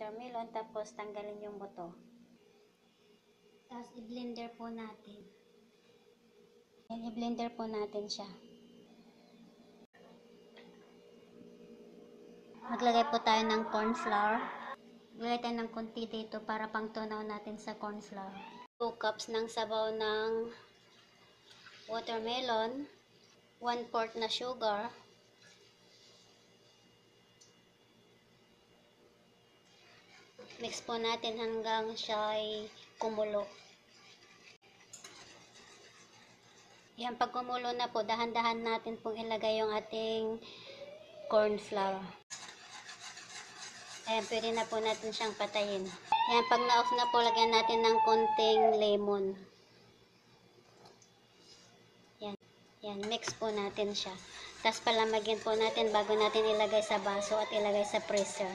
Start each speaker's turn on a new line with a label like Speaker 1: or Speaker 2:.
Speaker 1: watermelon, tapos tanggalin yung buto. Tapos i-blender po natin. I-blender po natin siya. Maglagay po tayo ng corn flour. Maglagay tayo ng konti dito para pang tunaw natin sa corn flour. 2 cups ng sabaw ng watermelon. 1/4 na sugar. Mix po natin hanggang siya ay kumulo. Yan, pag kumulo na po, dahan-dahan natin pong ilagay yung ating corn flour. Ayan, pwede na po natin siyang patayin. Ayan, pag na-off na po, lagyan natin ng konting lemon. Yan. Yan, mix po natin siya. Tapos palamagin po natin bago natin ilagay sa baso at ilagay sa freezer.